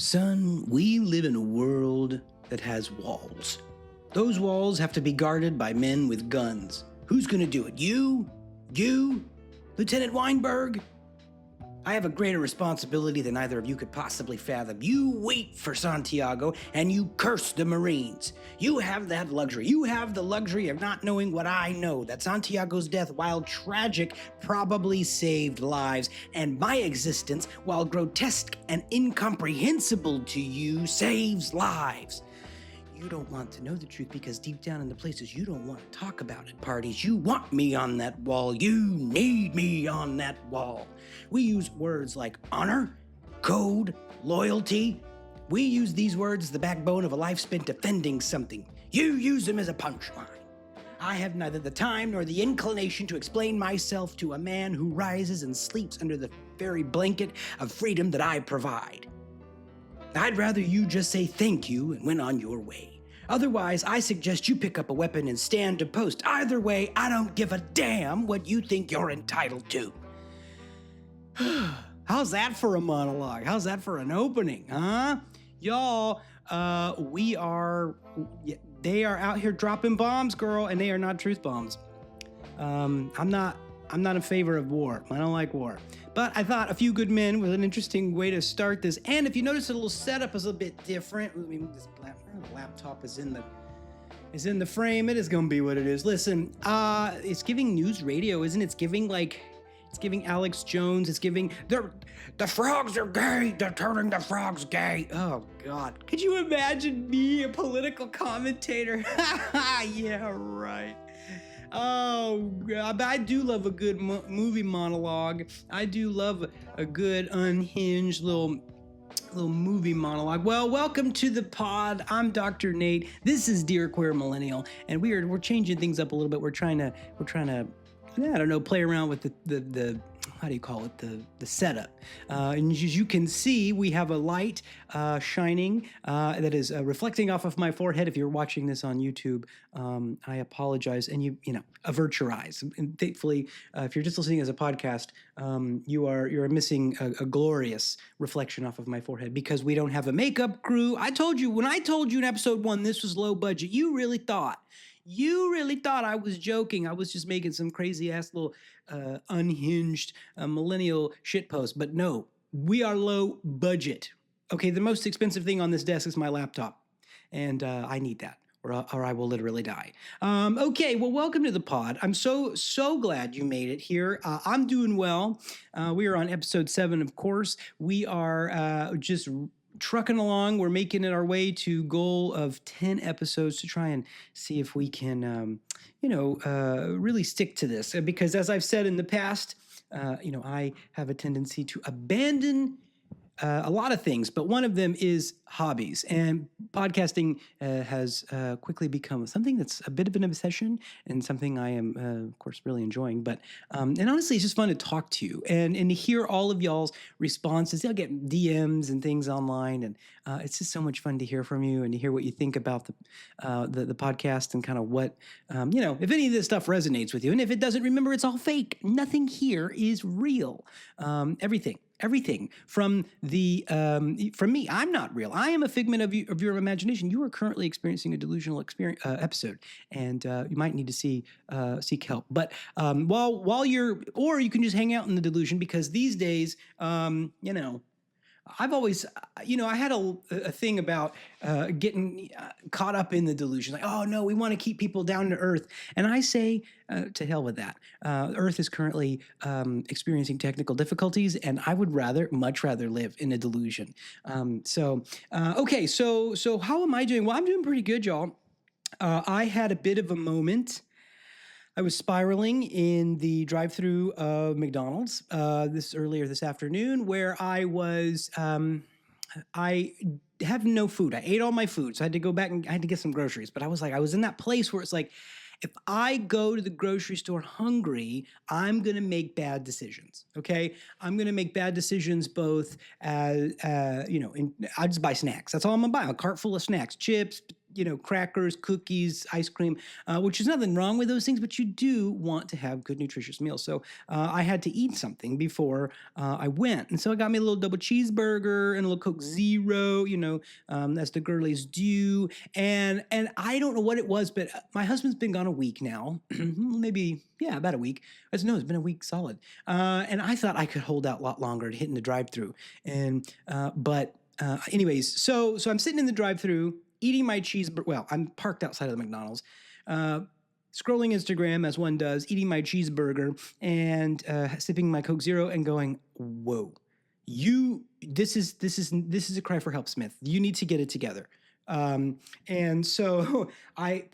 Son, we live in a world that has walls. Those walls have to be guarded by men with guns. Who's gonna do it? You? You? Lieutenant Weinberg? I have a greater responsibility than either of you could possibly fathom. You wait for Santiago and you curse the Marines. You have that luxury. You have the luxury of not knowing what I know, that Santiago's death, while tragic, probably saved lives, and my existence, while grotesque and incomprehensible to you, saves lives. You don't want to know the truth because deep down in the places you don't want to talk about at parties, you want me on that wall. You need me on that wall. We use words like honor, code, loyalty. We use these words as the backbone of a life spent defending something. You use them as a punchline. I have neither the time nor the inclination to explain myself to a man who rises and sleeps under the very blanket of freedom that I provide. I'd rather you just say thank you and went on your way. Otherwise, I suggest you pick up a weapon and stand to post. Either way, I don't give a damn what you think you're entitled to. How's that for a monologue? How's that for an opening, huh? Y'all, they are out here dropping bombs, girl, and they are not truth bombs. I'm not in favor of war. I don't like war. But I thought A Few Good Men was an interesting way to start this. And if you notice, the little setup is a bit different. Let me move this laptop is in the frame. It is gonna be what it is. Listen, it's giving news radio, isn't it? It's giving Alex Jones. It's giving the frogs are gay. They're turning the frogs gay. Oh God, could you imagine me, a political commentator? Yeah, right. Oh, God, I do love a good movie monologue. I do love a good unhinged little movie monologue. Well, welcome to the pod. I'm Dr. Nate. This is Dear Queer Millennial, and we're changing things up a little bit. We're trying to I don't know, play around with the how do you call it, the setup. And as you can see, we have a light shining that is reflecting off of my forehead. If you're watching this on YouTube, I apologize. And you avert your eyes. And thankfully, if you're just listening as a podcast, you're missing a glorious reflection off of my forehead because we don't have a makeup crew. When I told you in episode 1 this was low budget, you really thought I was joking. I was just making some crazy ass little unhinged millennial shitpost. But no, we are low budget. Okay, the most expensive thing on this desk is my laptop. And I need that or I will literally die. Okay, well, welcome to the pod. I'm so glad you made it here. I'm doing well. We are on episode 7, of course. We are just trucking along. We're making it our way to goal of 10 episodes to try and see if we can, really stick to this. Because as I've said in the past, I have a tendency to abandon a lot of things, but one of them is hobbies. And podcasting has quickly become something that's a bit of an obsession and something I am, of course, really enjoying. But and honestly, it's just fun to talk to you and to hear all of y'all's responses. I'll get DMs and things online, and it's just so much fun to hear from you and to hear what you think about the podcast and kind of what if any of this stuff resonates with you. And if it doesn't, remember, it's all fake. Nothing here is real. Everything from me. I'm not real. I am a figment of your imagination. You are currently experiencing a delusional episode, and you might need to seek help. But while or you can just hang out in the delusion, because these days, I've always, I had a thing about getting caught up in the delusion. Like, oh no, we want to keep people down to earth. And I say, to hell with that. Earth is currently experiencing technical difficulties, and I would much rather live in a delusion. Okay, so how am I doing? Well, I'm doing pretty good, y'all. I had a bit of a moment. I was spiraling in the drive-thru of McDonald's earlier this afternoon, where I was. I have no food. I ate all my food, so I had to go back and I had to get some groceries. But I was in that place where it's like, if I go to the grocery store hungry, I'm going to make bad decisions, okay? I'm going to make bad decisions both I just buy snacks. That's all I'm going to buy, a cart full of snacks, chips, crackers, cookies, ice cream, which is nothing wrong with those things, but you do want to have good, nutritious meals. So I had to eat something before I went. And so I got me a little double cheeseburger and a little Coke Zero, as the girlies do. And I don't know what it was, but my husband's been gone a week now, maybe, yeah, about a week. No, it's been a week solid. And I thought I could hold out a lot longer to hitting the drive-through. But anyways, so I'm sitting in the drive-through eating my cheeseburger. Well, I'm parked outside of the McDonald's, scrolling Instagram as one does, eating my cheeseburger and sipping my Coke Zero and going, "Whoa, this is a cry for help, Smith. You need to get it together." And so I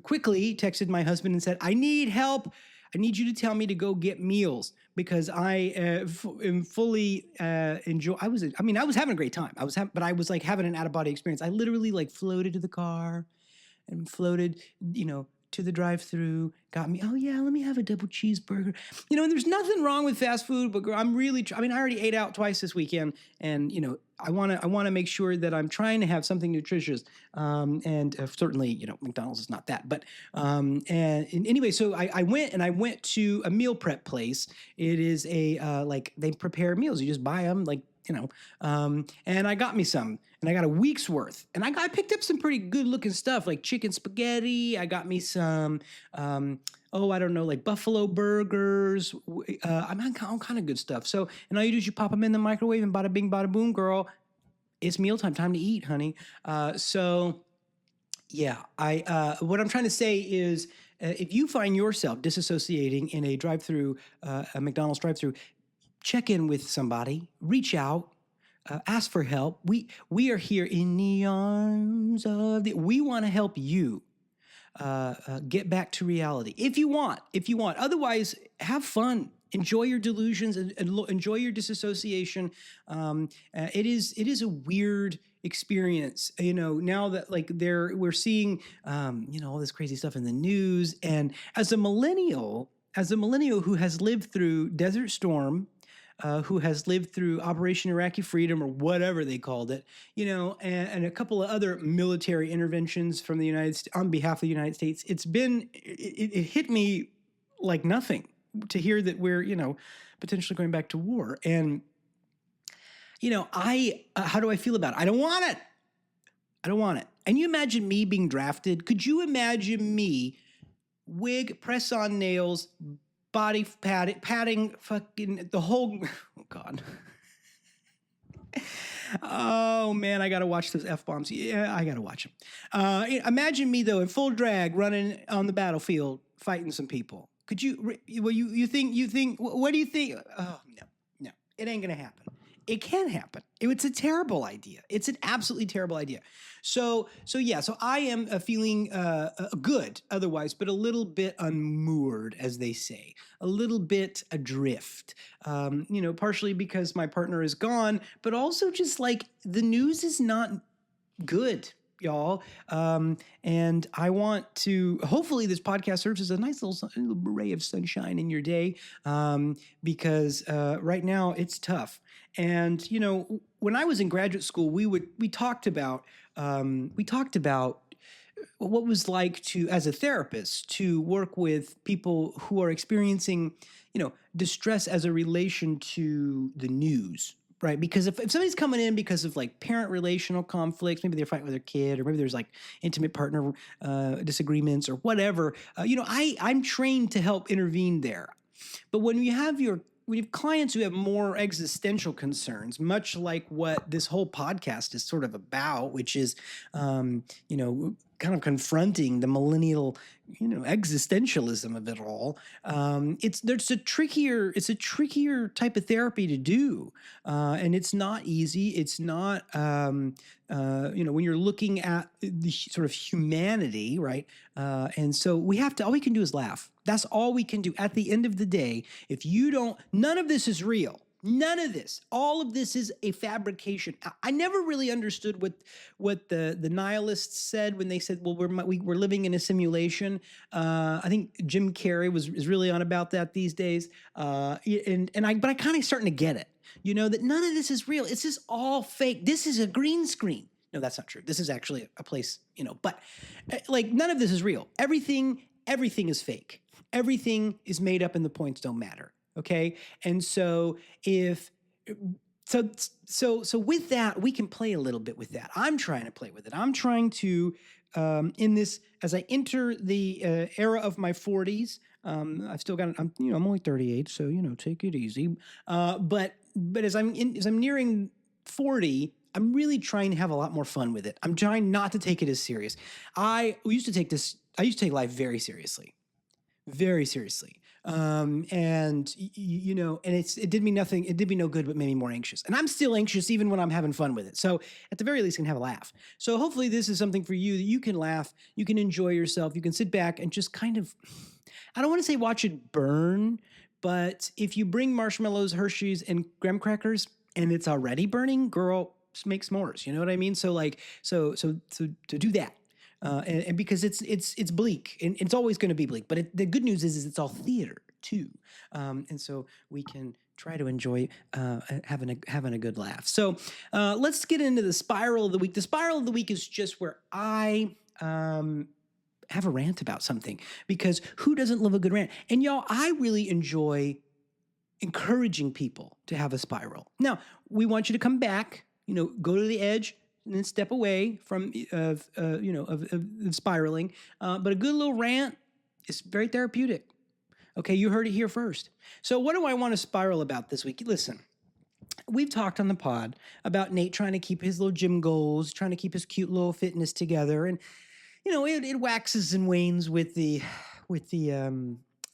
quickly texted my husband and said, "I need help. I need you to tell me to go get meals because I am fully enjoy." I was having a great time. But I was like having an out of body experience. I literally like floated to the car and floated, to the drive-through, got me, "Oh yeah, let me have a double cheeseburger." And there's nothing wrong with fast food, but girl, I'm really, I already ate out twice this weekend, and I want to make sure that I'm trying to have something nutritious, and certainly, McDonald's is not that, but and anyway, so I went to a meal prep place. It is a like they prepare meals. You just buy them, like. And I got me some, and I got a week's worth, and I picked up some pretty good looking stuff like chicken spaghetti. I got me some, I don't know, like buffalo burgers. All kind of good stuff. So, and all you do is you pop them in the microwave, and bada bing, bada boom, girl. It's mealtime, time to eat, honey. So, yeah, what I'm trying to say is, if you find yourself disassociating in a drive-through, a McDonald's drive-through, check in with somebody, reach out, ask for help. We are here in the arms of we want to help you get back to reality if you want. Otherwise, have fun. Enjoy your delusions and enjoy your disassociation. It is a weird experience, now that we're seeing, all this crazy stuff in the news. And as a millennial who has lived through Desert Storm, who has lived through Operation Iraqi Freedom or whatever they called it, and a couple of other military interventions from the on behalf of the United States. It hit me like nothing to hear that we're, potentially going back to war. And, how do I feel about it? I don't want it. And you imagine me being drafted? Could you imagine me, wig, press on nails, body padding, fucking the whole, oh God. Oh man, I gotta watch those F-bombs. Yeah, I gotta watch them. Imagine me though in full drag running on the battlefield fighting some people. Could you, you think, what do you think? Oh no, it ain't gonna happen. It can happen. It's a terrible idea. It's an absolutely terrible idea. So I am feeling good otherwise, but a little bit unmoored, as they say, a little bit adrift, partially because my partner is gone, but also just like the news is not good, y'all. And I want to, hopefully this podcast serves as a nice little ray of sunshine in your day, because right now it's tough. And, when I was in graduate school, we talked about what it was like to, as a therapist, to work with people who are experiencing, distress as a relation to the news. Right, because if somebody's coming in because of like parent relational conflicts, maybe they're fighting with their kid, or maybe there's like intimate partner disagreements or whatever, I'm trained to help intervene there. But when you have clients who have more existential concerns, much like what this whole podcast is sort of about, which is, kind of confronting the millennial, existentialism of it all. It's a trickier type of therapy to do, and it's not easy. It's not, when you're looking at the sort of humanity, right? And so all we can do is laugh. That's all we can do. At the end of the day, none of this is real. None of this. All of this is a fabrication. I never really understood what the nihilists said when they said, "Well, we're living in a simulation." I think Jim Carrey is really on about that these days. But I kind of starting to get it. That none of this is real. It's just all fake. This is a green screen. No, that's not true. This is actually a place, but like none of this is real. Everything is fake. Everything is made up and the points don't matter. Okay. And so if, so with that, we can play a little bit with that. I'm trying to play with it. I'm trying to, in this, as I enter the era of my 40s, I've still got, I'm only 38, so, take it easy. But as I'm nearing 40, I'm really trying to have a lot more fun with it. I'm trying not to take it as serious. I used to take life very seriously. Very seriously. And it did me nothing. It did me no good, but made me more anxious. And I'm still anxious even when I'm having fun with it. So at the very least, I can have a laugh. So hopefully this is something for you that you can laugh, you can enjoy yourself, you can sit back and just kind of, I don't want to say watch it burn, but if you bring marshmallows, Hershey's, and graham crackers and it's already burning, girl, just make s'mores. You know what I mean? So to do that. And because it's bleak, and it's always going to be bleak. But the good news is it's all theater too, and so we can try to enjoy having a good laugh. So let's get into the spiral of the week. The spiral of the week is just where I have a rant about something, because who doesn't love a good rant? And y'all, I really enjoy encouraging people to have a spiral. Now, we want you to come back, go to the edge, and then step away from of spiraling. But a good little rant is very therapeutic. Okay, you heard it here first. So what do I want to spiral about this week? Listen, we've talked on the pod about Nate trying to keep his little gym goals, trying to keep his cute little fitness together, and it waxes and wanes with the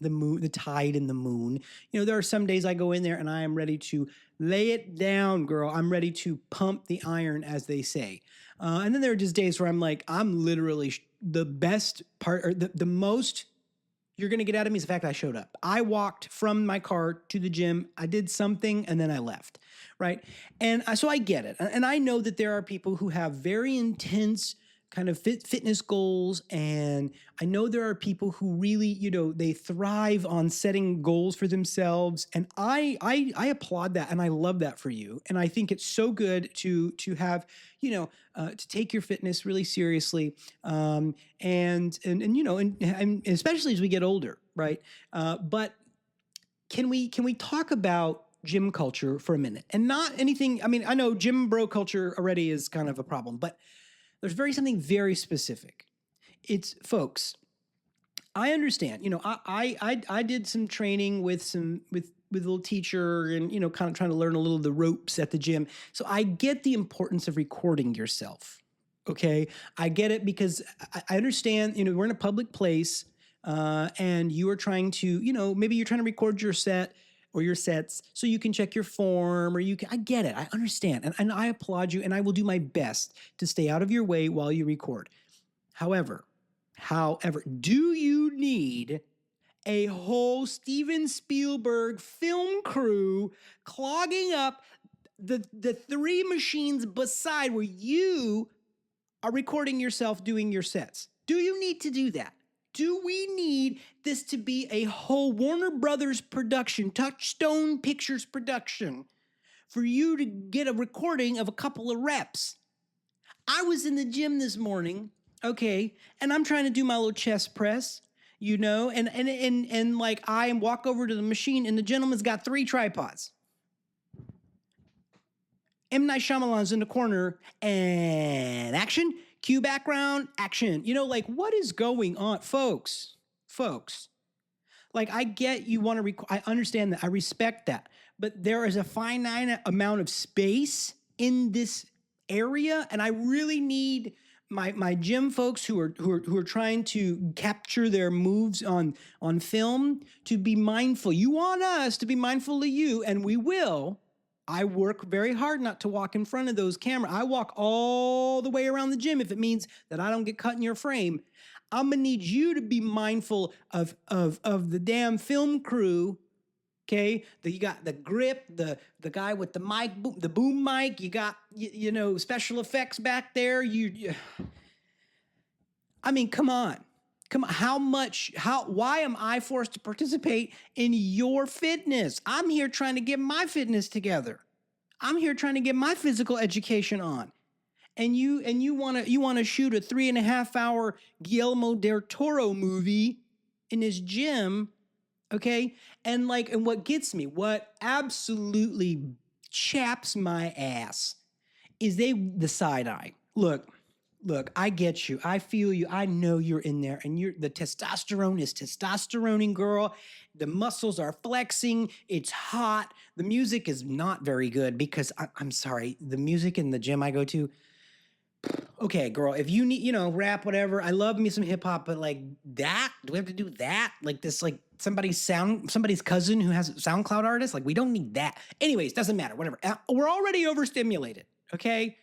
moon, the tide and the moon. There are some days I go in there and I am ready to lay it down, girl. I'm ready to pump the iron, as they say. And then there are just days where I'm like, I'm literally the best part, or the most you're going to get out of me is the fact that I showed up. I walked from my car to the gym. I did something and then I left, right? And so I get it. And I know that there are people who have very intense kind of fitness goals. And I know there are people who really, they thrive on setting goals for themselves. And I applaud that. And I love that for you. And I think it's so good to have, to take your fitness really seriously. And especially as we get older, right? But can we talk about gym culture for a minute? And not anything, I know gym bro culture already is kind of a problem, but there's something very specific. It's, folks, I understand. I did some training with a little teacher, and kind of trying to learn a little of the ropes at the gym. So I get the importance of recording yourself. Okay, I get it, because I understand. We're in a public place, and you are trying to, maybe you're trying to record your set or your sets so you can check your form, or I get it. I understand. And I applaud you, and I will do my best to stay out of your way while you record. However, do you need a whole Steven Spielberg film crew clogging up the three machines beside where you are recording yourself doing your sets? Do you need to do that? Do we need this to be a whole Warner Brothers production, Touchstone Pictures production, for you to get a recording of a couple of reps? I was in the gym this morning, okay, and I'm trying to do my little chest press, and like I walk over to the machine, and the gentleman's got 3 tripods. M. Night Shyamalan's in the corner, and action. Cue background, action. Like, what is going on? Folks, like, I get you want to record. I understand that. I respect that. But there is a finite amount of space in this area, and I really need my gym folks who are trying to capture their moves on film to be mindful. You want us to be mindful of you, and we will. I work very hard not to walk in front of those cameras. I walk all the way around the gym if it means that I don't get cut in your frame. I'm gonna need you to be mindful of the damn film crew. Okay, you got the grip, the guy with the mic, the boom mic. You got special effects back there. Come on. Why am I forced to participate in your fitness? I'm here trying to get my fitness together. I'm here trying to get my physical education on. and you wanna shoot a 3.5 hour Guillermo del Toro movie in his gym, okay? And what gets me, what absolutely chaps my ass is the side eye. Look, I get you. I feel you. I know you're in there, and the testosterone is testosteroning, girl. The muscles are flexing. It's hot. The music is not very good because I'm sorry. The music in the gym I go to. Okay, girl, if you need, rap, whatever. I love me some hip hop, but like that, do we have to do that? Like this, like somebody's cousin who has a SoundCloud artist. Like we don't need that. Anyways, doesn't matter. Whatever. We're already overstimulated. Okay.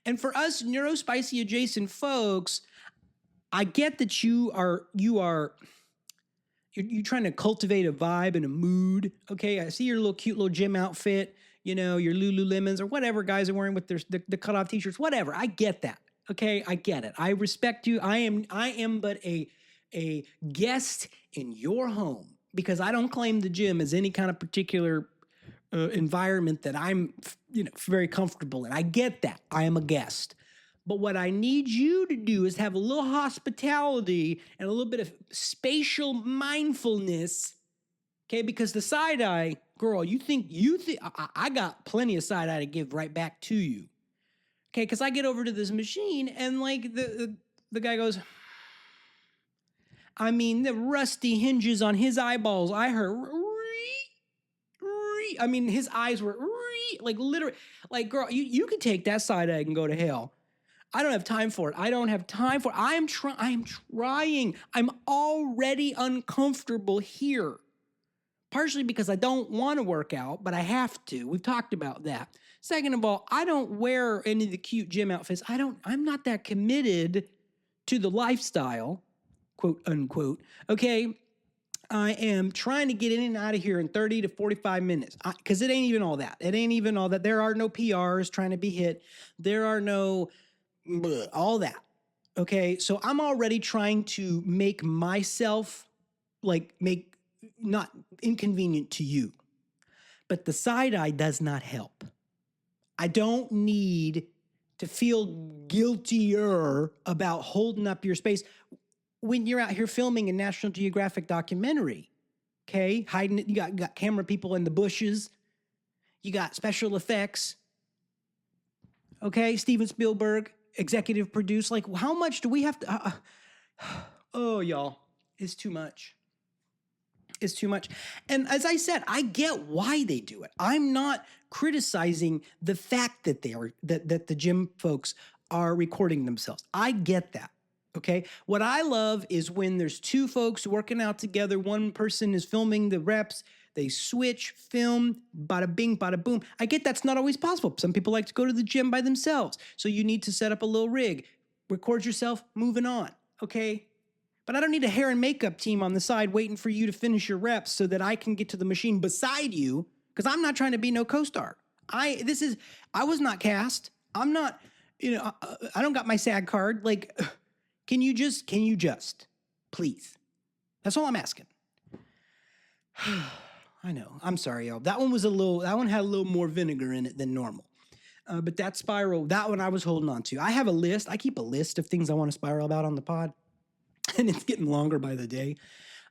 And for us neurospicy adjacent folks, I get that you're trying to cultivate a vibe and a mood. Okay, I see your little cute little gym outfit, your Lululemons or whatever guys are wearing with the cutoff t-shirts, whatever. I get that. Okay, I get it. I respect you. I am but a guest in your home because I don't claim the gym as any kind of particular environment that I'm, very comfortable in. I get that. I am a guest. But what I need you to do is have a little hospitality and a little bit of spatial mindfulness, okay? Because the side eye, girl, you think I got plenty of side eye to give right back to you, okay? Because I get over to this machine and like the guy goes, the rusty hinges on his eyeballs, I heard. His eyes were like literally, like, girl, you could take that side eye and go to hell. I don't have time for it. I am trying. I'm already uncomfortable here. Partially because I don't want to work out, but I have to. We've talked about that. Second of all, I don't wear any of the cute gym outfits. I'm not that committed to the lifestyle, quote unquote. Okay. I am trying to get in and out of here in 30 to 45 minutes because it ain't even all that. There are no PRs trying to be hit. There are no all that. Okay. So I'm already trying to make myself not inconvenient to you. But the side eye does not help. I don't need to feel guiltier about holding up your space when you're out here filming a National Geographic documentary, okay? Hiding it, you got camera people in the bushes. You got special effects, okay? Steven Spielberg, executive produce. Like, how much do we have to... oh, y'all, it's too much. It's too much. And as I said, I get why they do it. I'm not criticizing the fact that that the gym folks are recording themselves. I get that. Okay. What I love is when there's two folks working out together. One person is filming the reps. They switch, film, bada bing, bada boom. I get that's not always possible. Some people like to go to the gym by themselves. So you need to set up a little rig, record yourself, moving on. Okay. But I don't need a hair and makeup team on the side waiting for you to finish your reps so that I can get to the machine beside you because I'm not trying to be no co-star. I was not cast. I'm not, I don't got my SAG card. Like, Can you just, please? That's all I'm asking. I know. I'm sorry, y'all. That one had a little more vinegar in it than normal. But that spiral, that one I was holding on to. I have a list. I keep a list of things I want to spiral about on the pod. And it's getting longer by the day.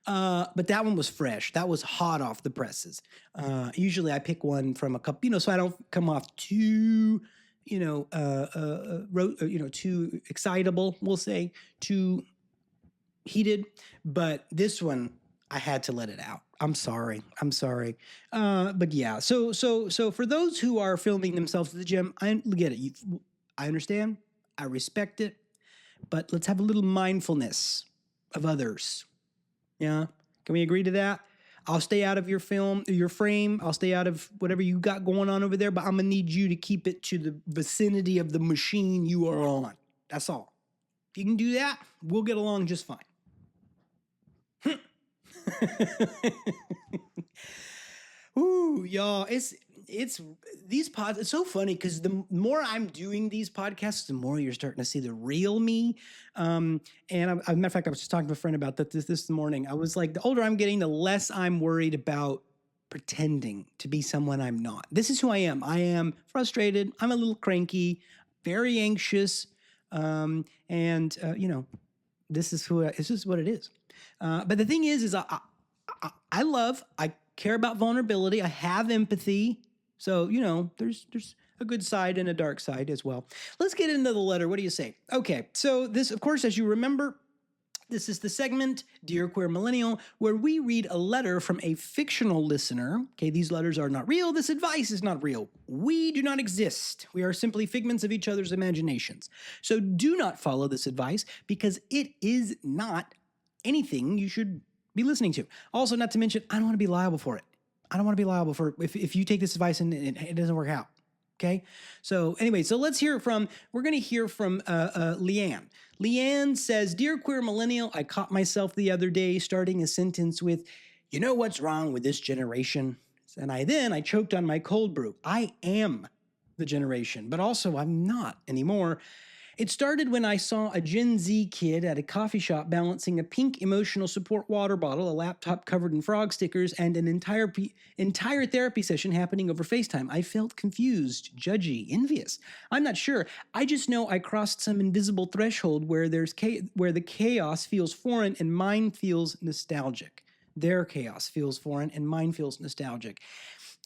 But that one was fresh. That was hot off the presses. Usually I pick one from a couple, so I don't come off too... too excitable, we'll say, too heated. But this one, I had to let it out. I'm sorry. But yeah, so for those who are filming themselves at the gym, I get it. I understand. I respect it. But let's have a little mindfulness of others. Yeah? Can we agree to that? I'll stay out of your frame. I'll stay out of whatever you got going on over there, but I'm going to need you to keep it to the vicinity of the machine you are on. That's all. If you can do that, we'll get along just fine. Ooh, y'all, it's these pods. It's so funny because the more I'm doing these podcasts, the more you're starting to see the real me. And as a matter of fact, I was just talking to a friend about that this morning. I was like, the older I'm getting, the less I'm worried about pretending to be someone I'm not. This is who I am. I am frustrated. I'm a little cranky. very anxious, and this is what it is. But the thing is I care about vulnerability. I have empathy. So, there's a good side and a dark side as well. Let's get into the letter. What do you say? Okay, so this, of course, as you remember, this is the segment, Dear Queer Millennial, where we read a letter from a fictional listener. Okay, these letters are not real. This advice is not real. We do not exist. We are simply figments of each other's imaginations. So do not follow this advice because it is not anything you should be listening to. Also, not to mention, I don't want to be liable for it. I don't want to be liable for if you take this advice and it doesn't work out. Okay. So anyway, we're going to hear from Lianne. Lianne says, Dear Queer Millennial, I caught myself the other day starting a sentence with, you know what's wrong with this generation? And I choked on my cold brew. I am the generation, but also I'm not anymore. It started when I saw a Gen Z kid at a coffee shop balancing a pink emotional support water bottle, a laptop covered in frog stickers, and an entire therapy session happening over FaceTime. I felt confused, judgy, envious. I'm not sure. I just know I crossed some invisible threshold where the chaos feels foreign and mine feels nostalgic. Their chaos feels foreign and mine feels nostalgic.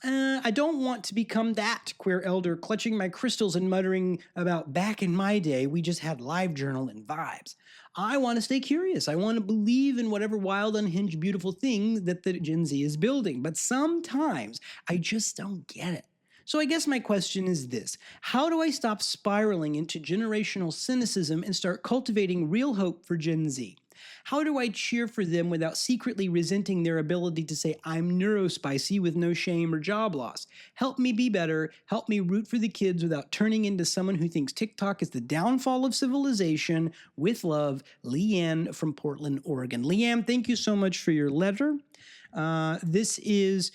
I don't want to become that queer elder clutching my crystals and muttering about back in my day, we just had live journal and vibes. I want to stay curious. I want to believe in whatever wild, unhinged, beautiful thing that the Gen Z is building. But sometimes I just don't get it. So I guess my question is this. How do I stop spiraling into generational cynicism and start cultivating real hope for Gen Z? How do I cheer for them without secretly resenting their ability to say, I'm neurospicy with no shame or job loss? Help me be better. Help me root for the kids without turning into someone who thinks TikTok is the downfall of civilization. With love, Lianne from Portland, Oregon. Lianne, thank you so much for your letter. This is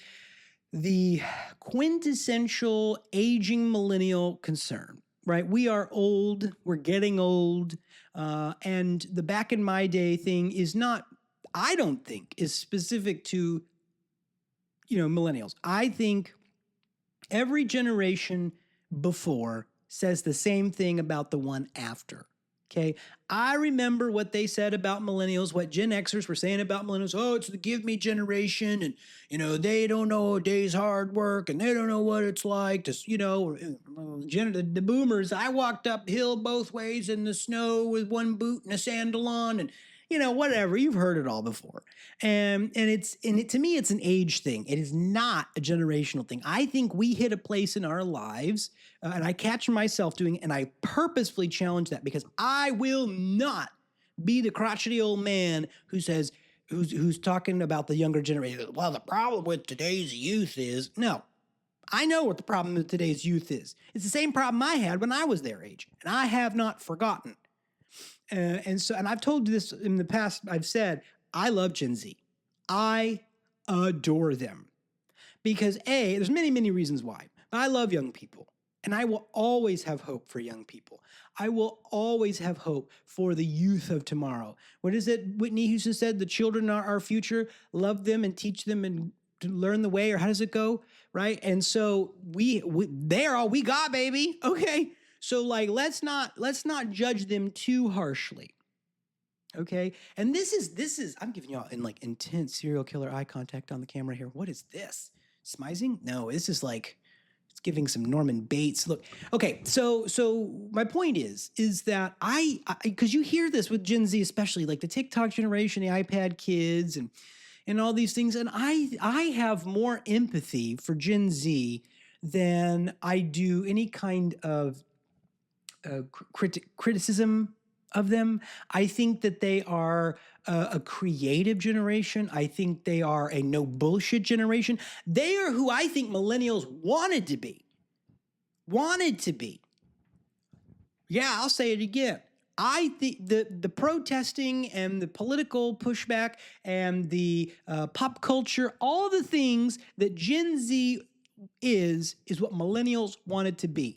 the quintessential aging millennial concern, right? We are old. We're getting old. And the back in my day thing is not, I don't think, is specific to, millennials. I think every generation before says the same thing about the one after. Okay. I remember what they said about millennials, what Gen Xers were saying about millennials. Oh, it's the give me generation. And, they don't know a day's hard work and they don't know what it's like to, the boomers. I walked uphill both ways in the snow with one boot and a sandal on and, whatever. You've heard it all before. And to me, it's an age thing. It is not a generational thing. I think we hit a place in our lives, and I catch myself doing it, and I purposefully challenge that because I will not be the crotchety old man who says, who's talking about the younger generation. Well, the problem with today's youth is, no, I know what the problem with today's youth is. It's the same problem I had when I was their age, and I have not forgotten. And I've told you this in the past, I've said, I love Gen Z. I adore them. Because there's many, many reasons why. I love young people. And I will always have hope for young people. I will always have hope for the youth of tomorrow. What is it Whitney Houston said? The children are our future. Love them and teach them and to learn the way, or how does it go? Right? And so they are all we got, baby. Okay. So let's not judge them too harshly. Okay. And this is I'm giving y'all intense serial killer eye contact on the camera here. What is this? Smizing? No, this is it's giving some Norman Bates look. Okay. So my point is that I because you hear this with Gen Z, especially the TikTok generation, the iPad kids and all these things. And I have more empathy for Gen Z than I do any kind of criticism of them. I think that they are a creative generation. I think they are a no bullshit generation. They are who I think millennials wanted to be. Yeah, I'll say it again. I think the protesting and the political pushback and the pop culture, all the things that Gen Z is what millennials wanted to be.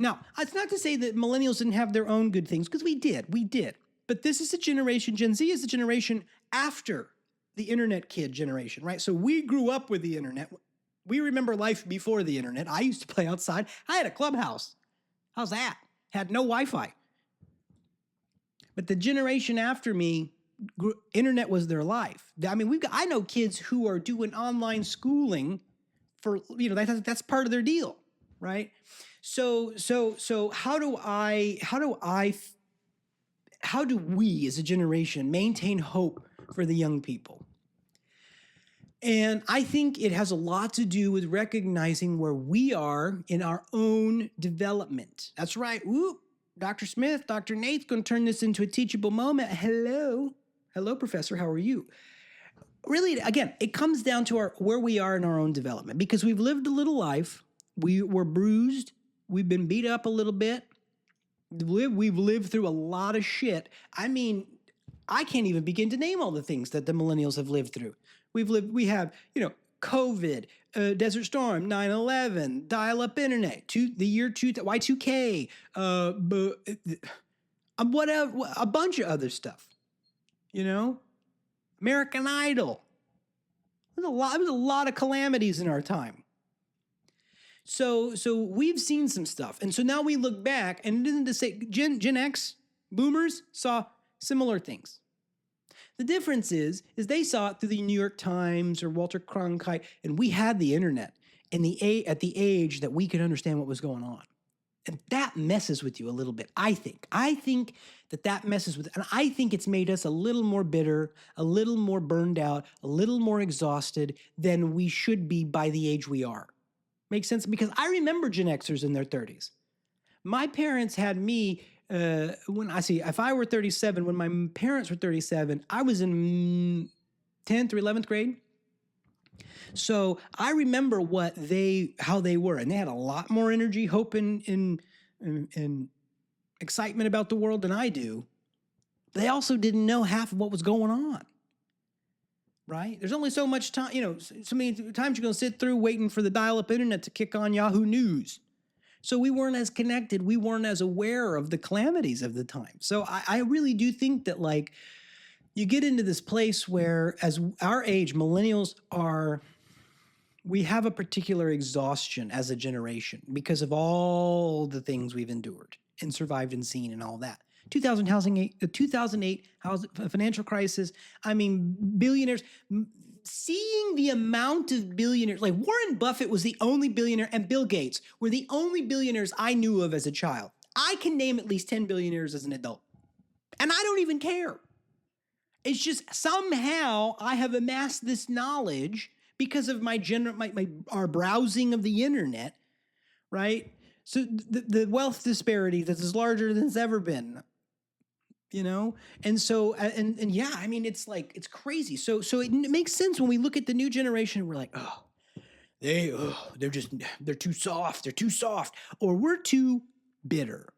Now, it's not to say that millennials didn't have their own good things, because we did. But this is a generation, Gen Z is a generation after the internet kid generation, right? So we grew up with the internet. We remember life before the internet. I used to play outside. I had a clubhouse. How's that? Had no Wi-Fi. But the generation after me, internet was their life. I mean, I know kids who are doing online schooling for, that's part of their deal, right? So how do we as a generation maintain hope for the young people? And I think it has a lot to do with recognizing where we are in our own development. That's right. Ooh, Dr. Smith, Dr. Nate's going to turn this into a teachable moment. Hello, Professor. How are you? Really, again, it comes down to where we are in our own development, because we've lived a little life. We were bruised. We've been beat up a little bit. We've lived through a lot of shit. I mean, I can't even begin to name all the things that the millennials have lived through. We have, COVID, Desert Storm, 9/11, dial-up internet, the year Y2K, whatever, a bunch of other stuff, American Idol. There's a lot of calamities in our time. So we've seen some stuff. And so now we look back, and it isn't to say Gen X, boomers saw similar things. The difference is they saw it through the New York Times or Walter Cronkite, and we had the internet at the age that we could understand what was going on. And that messes with you a little bit, I think. I think that messes with, and I think it's made us a little more bitter, a little more burned out, a little more exhausted than we should be by the age we are. Makes sense? Because I remember Gen Xers in their 30s. My parents had me, if I were 37, when my parents were 37, I was in 10th or 11th grade. So I remember how they were, and they had a lot more energy, hope, and excitement about the world than I do. They also didn't know half of what was going on. Right? There's only so much time, so many times you're going to sit through waiting for the dial-up internet to kick on Yahoo News. So we weren't as connected. We weren't as aware of the calamities of the time. So I really do think that, you get into this place where, as our age, millennials we have a particular exhaustion as a generation because of all the things we've endured and survived and seen and all that. The 2008 financial crisis. I mean, billionaires, seeing the amount of billionaires, like Warren Buffett was the only billionaire, and Bill Gates were the only billionaires I knew of as a child. I can name at least 10 billionaires as an adult, and I don't even care. It's just somehow I have amassed this knowledge because of our browsing of the internet, right? So the wealth disparity that is larger than it's ever been. And so, and yeah, I mean, it's crazy. So it makes sense when we look at the new generation, we're like, they're too soft, or we're too bitter.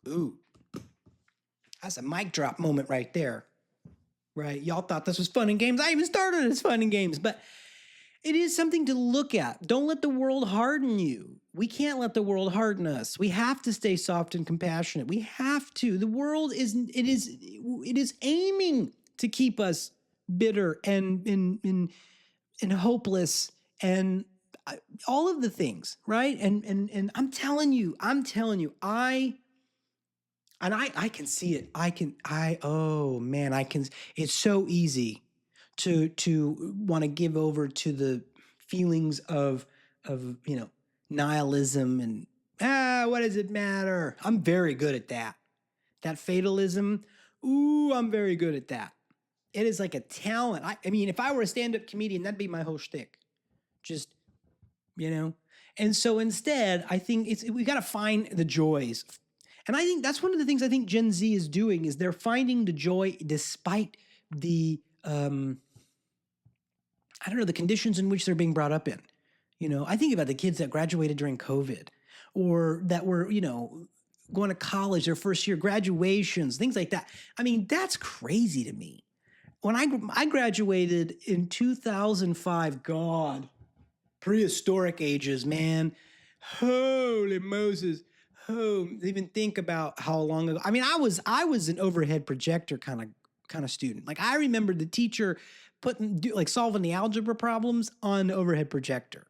Ooh, that's a mic drop moment right there, right? Y'all thought this was fun and games. I even started as fun and games, but it is something to look at. Don't let the world harden you. We can't let the world harden us. We have to stay soft and compassionate. We have to. The world is aiming to keep us bitter and hopeless and all of the things, right? And I'm telling you, I can see it. It's so easy to want to give over to the feelings of nihilism and what does it matter? I'm very good at that. That fatalism, I'm very good at that. It is like a talent. I mean, if I were a stand-up comedian, that'd be my whole shtick. Just, And so instead, I think we got to find the joys. And I think that's one of the things I think Gen Z is doing is they're finding the joy despite the the conditions in which they're being brought up in. I think about the kids that graduated during COVID or that were, going to college, their first year graduations, things like that. I mean, that's crazy to me. When I graduated in 2005, God, prehistoric ages, man. Holy Moses. Even think about how long ago. I mean, I was an overhead projector kind of student. Like I remember the teacher solving the algebra problems on the overhead projector.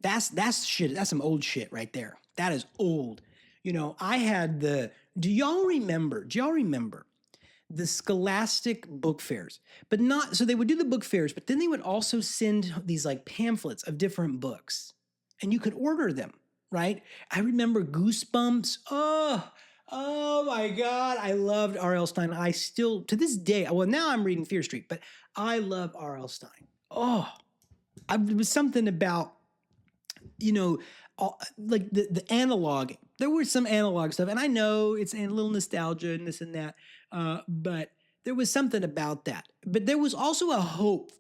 That's shit. That's some old shit right there. That is old. I had do y'all remember the Scholastic book fairs? But not, so they would do the book fairs, but then they would also send these like pamphlets of different books and you could order them, right? I remember Goosebumps. Oh my God. I loved R.L. Stein. I still, to this day, well, now I'm reading Fear Street, but I love R.L. Stein. There was something about, like the analog. There was some analog stuff, and I know it's a little nostalgia and this and that, but there was something about that. But there was also a hope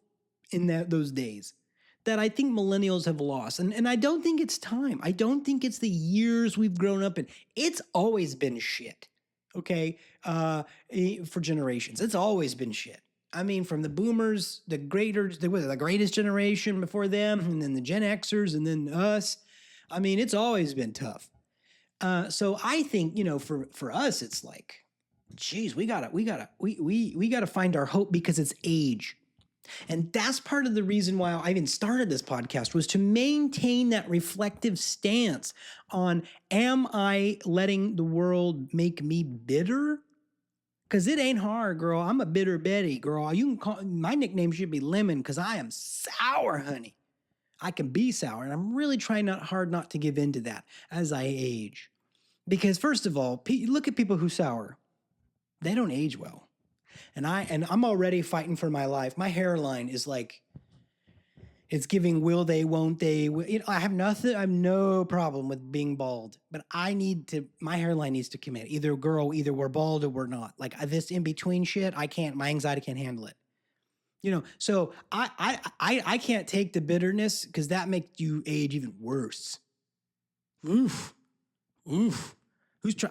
in those days that I think millennials have lost. And I don't think it's time. I don't think it's the years we've grown up in. It's always been shit, okay, for generations. It's always been shit. I mean, from the boomers, the greatest generation before them, and then the Gen Xers, and then us. I mean, it's always been tough. So I think, for us, it's like, geez, we gotta find our hope because it's age. And that's part of the reason why I even started this podcast, was to maintain that reflective stance on, am I letting the world make me bitter? Because it ain't hard, girl. I'm a bitter Betty, girl. You can call my nickname should be Lemon, because I am sour, honey. I can be sour, and I'm really trying hard not to give in to that as I age. Because first of all, look at people who sour. They don't age well. And I'm already fighting for my life. My hairline is like, it's giving will they, won't they. I have no problem with being bald, but my hairline needs to commit. Either we're bald or we're not. Like this in between shit, my anxiety can't handle it. So I can't take the bitterness, because that makes you age even worse. Oof.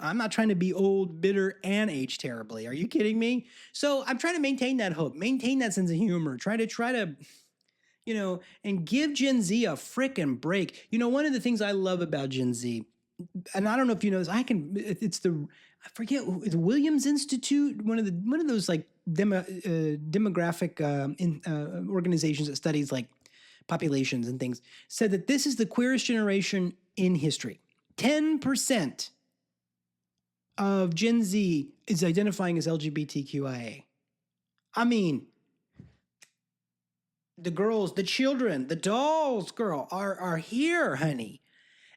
I'm not trying to be old, bitter, and age terribly. Are you kidding me? So I'm trying to maintain that hope, maintain that sense of humor, try to, and give Gen Z a frickin' break. One of the things I love about Gen Z, and I don't know if you know this, it's the Williams Institute, one of those like demographic organizations that studies like populations and things, said that this is the queerest generation in history. 10% of Gen Z is identifying as LGBTQIA. I mean, the girls, the children, the dolls, girl, are here, honey.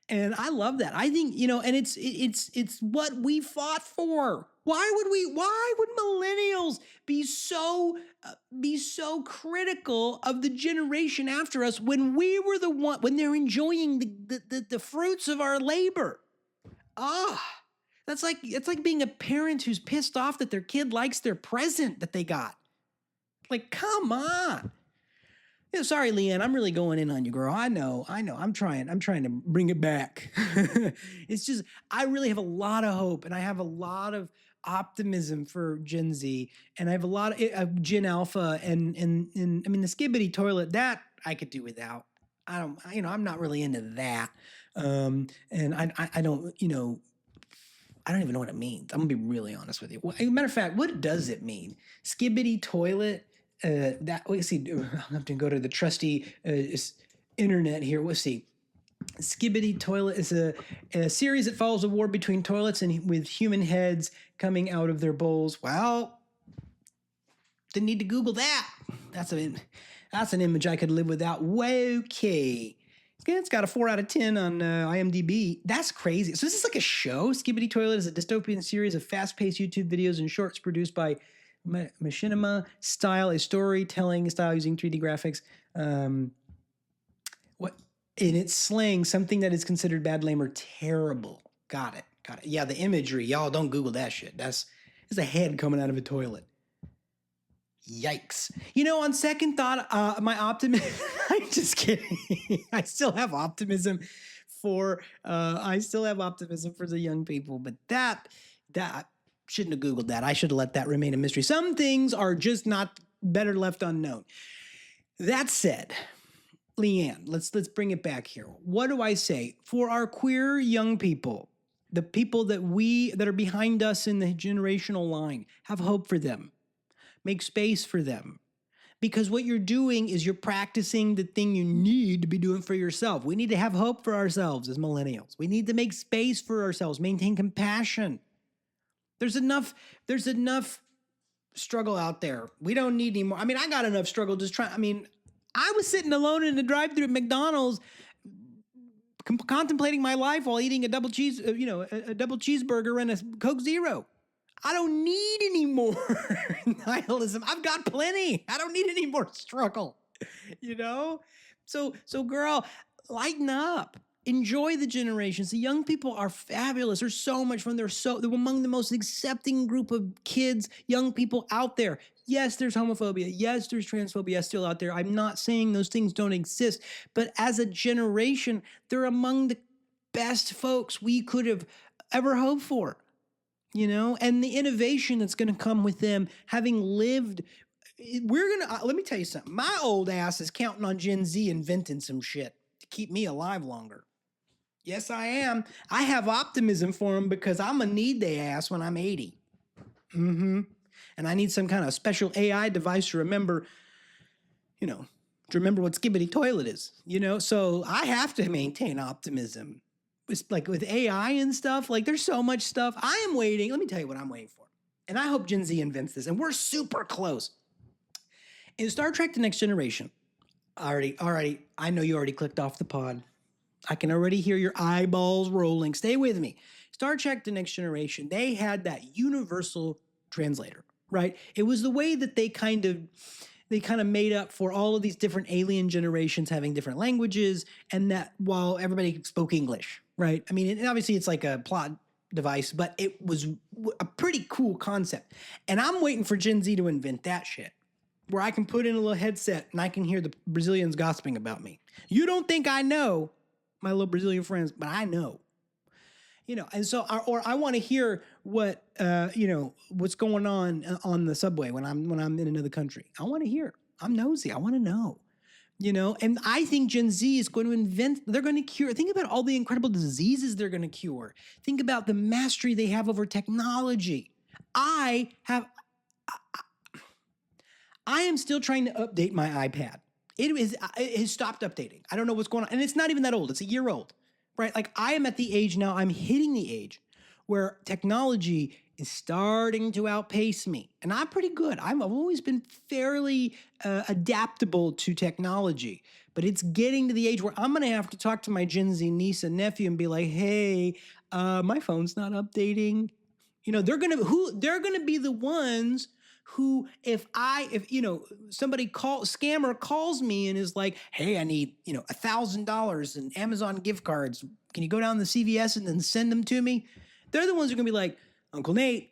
And I love that. I think, and it's what we fought for. Why would millennials be so critical of the generation after us when we were when they're enjoying the fruits of our labor? It's like being a parent who's pissed off that their kid likes their present that they got. Like, come on. Sorry, Lianne, I'm really going in on you, girl. I know. I'm trying to bring it back. It's just, I really have a lot of hope, and I have a lot of optimism for Gen Z, and I have a lot of Gen Alpha, and I mean, the skibbity toilet, that I could do without. I'm not really into that. And I don't, I don't even know what it means. I'm gonna be really honest with you. Matter of fact, what does it mean? Skibbity toilet. Let's see. I have to go to the trusty internet here. Let's see. Skibbity toilet is a series that follows a war between toilets and with human heads coming out of their bowls. Well, didn't need to Google that. That's an image I could live without. Okay. It's got a 4 out of 10 on IMDb. That's crazy. So this is like a show. Skibbity Toilet is a dystopian series of fast-paced YouTube videos and shorts produced by Machinima Style, a storytelling style using 3D graphics. In its slang, something that is considered bad, lame, or terrible. Got it. Yeah, the imagery. Y'all don't Google that shit. There's a head coming out of a toilet. Yikes. On second thought, my optimism, I'm just kidding. I still have optimism for the young people, but that shouldn't have Googled that. I should have let that remain a mystery. Some things are just not better left unknown. That said, Lianne, let's bring it back here. What do I say? For our queer young people, the people that are behind us in the generational line, have hope for them. Make space for them. because what you're doing is you're practicing the thing you need to be doing for yourself. We need to have hope for ourselves as millennials. We need to make space for ourselves, maintain compassion. There's enough struggle out there. We don't need any more. I mean, I got enough struggle just trying. I mean, I was sitting alone in the drive-thru at McDonald's contemplating my life while eating a double cheeseburger and a Coke Zero. I don't need any more nihilism. I've got plenty. I don't need any more struggle, So girl, lighten up. Enjoy the generations. The young people are fabulous. There's so much fun. They're among the most accepting group of kids, young people out there. Yes, there's homophobia. Yes, there's transphobia still out there. I'm not saying those things don't exist, but as a generation, they're among the best folks we could have ever hoped for, and the innovation that's going to come with them having lived. Let me tell you something. My old ass is counting on Gen Z inventing some shit to keep me alive longer. Yes, I am. I have optimism for them because I'm going to need their ass when I'm 80. And I need some kind of special AI device to remember, what Skibbity Toilet is, So I have to maintain optimism. It's like with AI and stuff, like there's so much stuff. I am waiting. Let me tell you what I'm waiting for. And I hope Gen Z invents this. And we're super close. In Star Trek The Next Generation, I know you already clicked off the pod. I can already hear your eyeballs rolling. Stay with me. Star Trek The Next Generation, they had that universal translator, right? It was the way that they kind of made up for all of these different alien generations having different languages, and that while everybody spoke English, right? I mean, and obviously it's like a plot device, but it was a pretty cool concept. And I'm waiting for Gen Z to invent that shit, where I can put in a little headset and I can hear the Brazilians gossiping about me. You don't think I know, my little Brazilian friends, but I know, and so, or I want to hear what, what's going on the subway when I'm in another country. I want to hear. I'm nosy. I want to know, and I think Gen Z is going to they're going to cure. Think about all the incredible diseases they're going to cure. Think about the mastery they have over technology. I am still trying to update my iPad. It has stopped updating. I don't know what's going on. And it's not even that old. It's a year old, right? Like I am at the age now, I'm hitting the age where technology is starting to outpace me. And I'm pretty good. I've always been fairly adaptable to technology. But it's getting to the age where I'm going to have to talk to my Gen Z niece and nephew and be like, hey, my phone's not updating. They're going to be the ones who, if somebody scammer calls me and is like, hey, I need, $1,000 in Amazon gift cards. Can you go down to the CVS and then send them to me? They're the ones who are going to be like, Uncle Nate,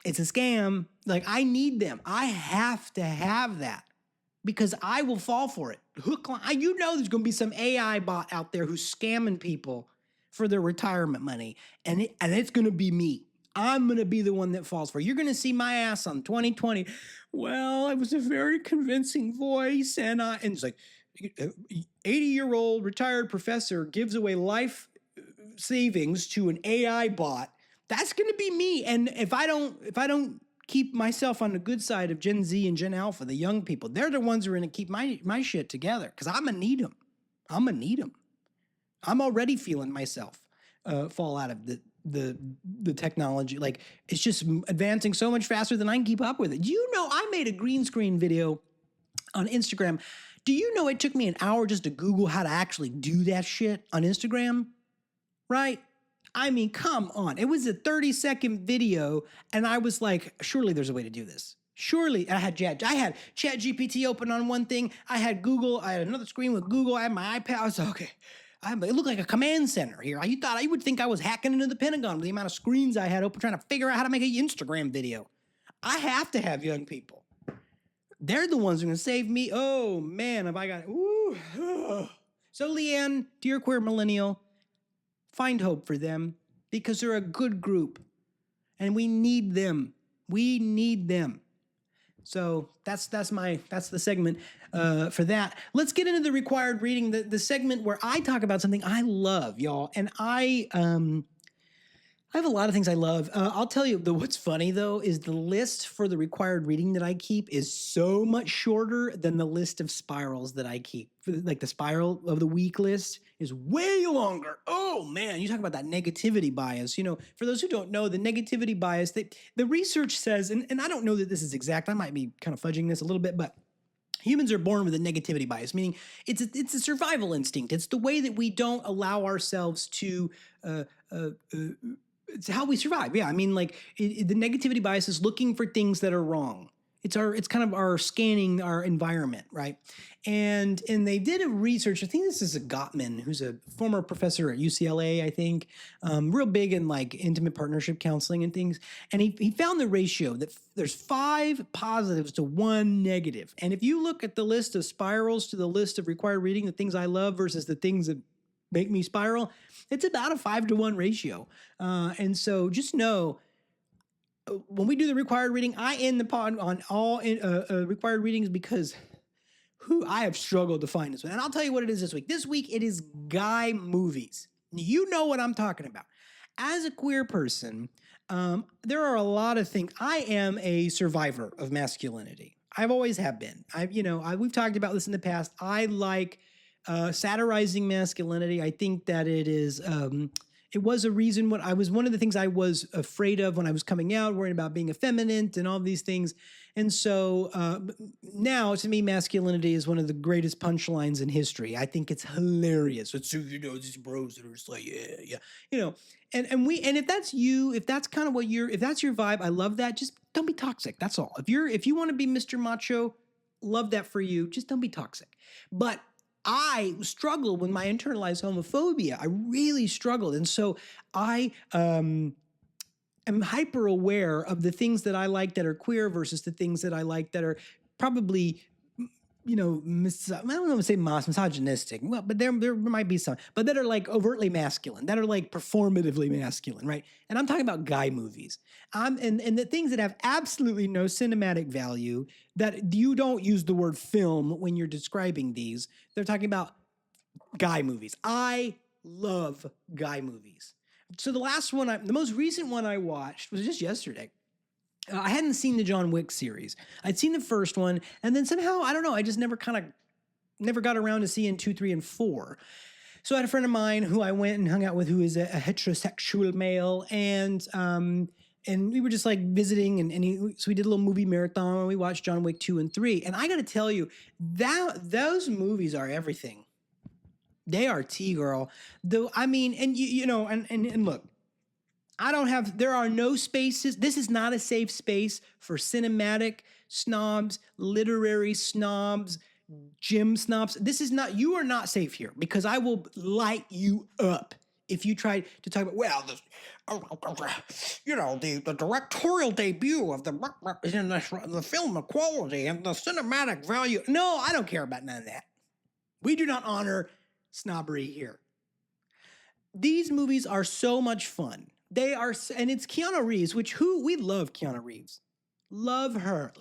it's a scam. Like, I need them. I have to have that because I will fall for it. Hook, line. There's going to be some AI bot out there who's scamming people for their retirement money. And it's going to be me. I'm going to be the one that falls for it. You're going to see my ass on 2020. Well, I was a very convincing voice. And it's like 80-year-old retired professor gives away life savings to an AI bot. That's going to be me. And if I don't keep myself on the good side of Gen Z and Gen Alpha, the young people, they're the ones who are going to keep my shit together because I'm going to need them. I'm already feeling myself fall out of the technology. Like, it's just advancing so much faster than I can keep up with it. I made a green screen video on Instagram. Do you know it took me an hour just to Google how to actually do that shit on Instagram? Right? I mean, come on. It was a 30-second video, and I was like, surely there's a way to do this. Surely. I had ChatGPT open on one thing. I had Google. I had another screen with Google. I had my iPad. I was like, okay. It looked like a command center here. You would think I was hacking into the Pentagon with the amount of screens I had open trying to figure out how to make an Instagram video. I have to have young people. They're the ones who are going to save me. Oh, man, have I got it. Ooh. So, Lianne, dear queer millennial, find hope for them because they're a good group and we need them. We need them. So that's the segment for that. Let's get into the required reading, the segment where I talk about something I love, y'all. And I have a lot of things I love. I'll tell you, what's funny though is the list for the required reading that I keep is so much shorter than the list of spirals that I keep. Like the spiral of the week list is way longer. Oh man, you talk about that negativity bias. For those who don't know, the negativity bias, the research says, and I don't know that this is exact, I might be kind of fudging this a little bit, but humans are born with a negativity bias, meaning it's a survival instinct. It's the way that we don't allow ourselves to it's how we survive. Yeah, I mean, like the negativity bias is looking for things that are wrong. It's kind of our scanning our environment, right? And they did a research. I think this is a Gottman, who's a former professor at UCLA, I think, real big in like intimate partnership counseling and things. And he found the ratio that there's 5 positives to 1 negative. And if you look at the list of spirals to the list of required reading, the things I love versus the things that make me spiral, it's about a 5 to 1 ratio. And so just know, when we do the required reading, I end the pod on all required readings because I have struggled to find this one. And I'll tell you what it is this week. This week, it is guy movies. You know what I'm talking about. As a queer person, there are a lot of things. I am a survivor of masculinity. I've always have been. We've talked about this in the past. I like satirizing masculinity. I think that it is. It was a reason one of the things I was afraid of when I was coming out, worrying about being effeminate and all these things. And so now, to me, masculinity is one of the greatest punchlines in history. I think it's hilarious. It's these bros that are just like, yeah. And if that's you, if that's kind of if that's your vibe, I love that. Just don't be toxic. That's all. If you want to be Mr. Macho, love that for you. Just don't be toxic. But I struggled with my internalized homophobia. I really struggled. And so I am hyper aware of the things that I like that are queer versus the things that I like that are probably, I don't want to say misogynistic, well, but there might be some, but that are like overtly masculine, that are like performatively masculine, right? And I'm talking about guy movies. And the things that have absolutely no cinematic value, that you don't use the word film when you're describing these. They're talking about guy movies. I love guy movies. So the most recent one I watched was just yesterday. I hadn't seen the John Wick series. I'd seen the first one, and then somehow, I don't know, I just never got around to seeing 2, 3, and 4. So I had a friend of mine who I went and hung out with, who is a heterosexual male, and we were just like visiting, so we did a little movie marathon, and we watched John Wick 2 and 3. And I got to tell you, those movies are everything. They are tea, girl. Though, I mean, and and look, there are no spaces. This is not a safe space for cinematic snobs, literary snobs, gym snobs. You are not safe here, because I will light you up if you try to talk about, the directorial debut of the film quality and the cinematic value. No, I don't care about none of that. We do not honor snobbery here. These movies are so much fun. They are, and it's Keanu Reeves, we love Keanu Reeves. Love her.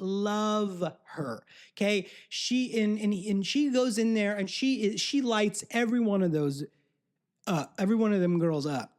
Okay. She goes in there and she lights every one of them girls up.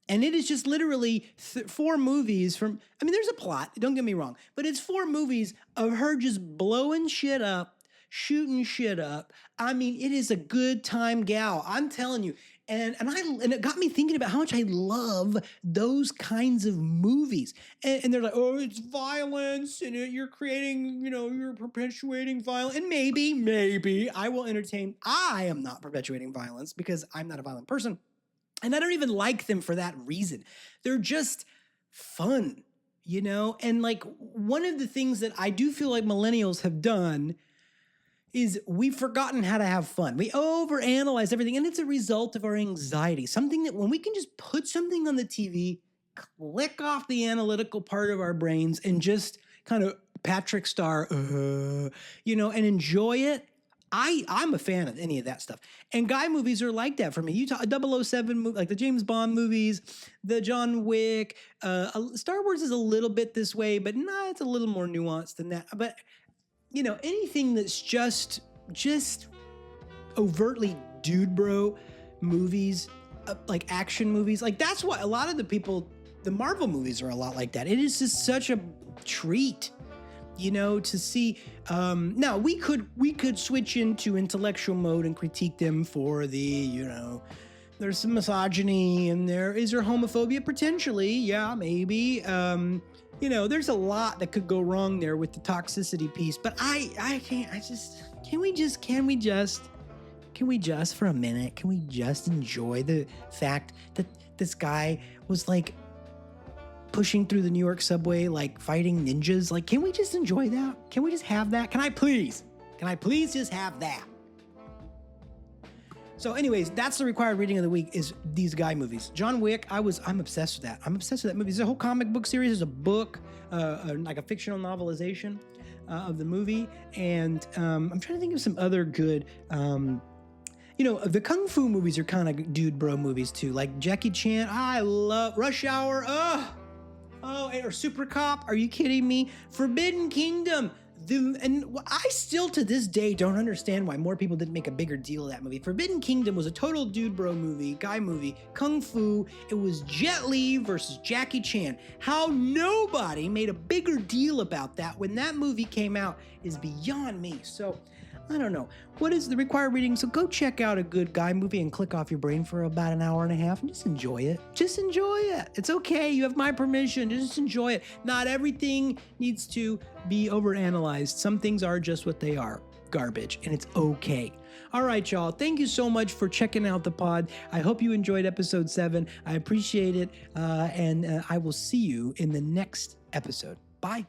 And it is just literally 4 movies there's a plot, don't get me wrong, but it's 4 movies of her just blowing shit up, shooting shit up. It is a good time gal. I'm telling you. And it got me thinking about how much I love those kinds of movies. And they're like, oh, it's violence, and you're creating, you're perpetuating violence. And maybe I will entertain. I am not perpetuating violence because I'm not a violent person. And I don't even like them for that reason. They're just fun, And like, one of the things that I do feel like millennials have done is we've forgotten how to have fun. We overanalyze everything, and it's a result of our anxiety. Something that when we can just put something on the TV, click off the analytical part of our brains, and just kind of Patrick Star, and enjoy it. I'm a fan of any of that stuff. And guy movies are like that for me. You talk 007 movie, like the James Bond movies, the John Wick, Star Wars is a little bit this way, but it's a little more nuanced than that. But anything that's just overtly dude bro movies, like action movies, like that's what a lot of the people the Marvel movies are a lot like that. It is just such a treat, to see. Now we could switch into intellectual mode and critique them for the, there's some misogyny in there. Is there homophobia? Potentially, yeah, maybe. There's a lot that could go wrong there with the toxicity piece, but I can't, can we just for a minute, can we just enjoy the fact that this guy was like pushing through the New York subway, like fighting ninjas? Like, can we just enjoy that? Can we just have that? Can I please just have that? So anyways, that's the required reading of the week, is these guy movies. John Wick, I'm obsessed with that. I'm obsessed with that movie. There's a whole comic book series. There's a book, like a fictional novelization of the movie. And I'm trying to think of some other good, the Kung Fu movies are kind of dude bro movies too. Like Jackie Chan, I love Rush Hour. Or Super Cop. Are you kidding me? Forbidden Kingdom. And I still to this day don't understand why more people didn't make a bigger deal of that movie. Forbidden Kingdom was a total dude bro movie, guy movie, Kung Fu. It was Jet Li versus Jackie Chan. How nobody made a bigger deal about that when that movie came out is beyond me. So I don't know. What is the required reading? So go check out a good guy movie and click off your brain for about an hour and a half and just enjoy it. Just enjoy it. It's okay. You have my permission. Just enjoy it. Not everything needs to be overanalyzed. Some things are just what they are. Garbage. And it's okay. All right, y'all. Thank you so much for checking out the pod. I hope you enjoyed episode 7. I appreciate it. And I will see you in the next episode. Bye.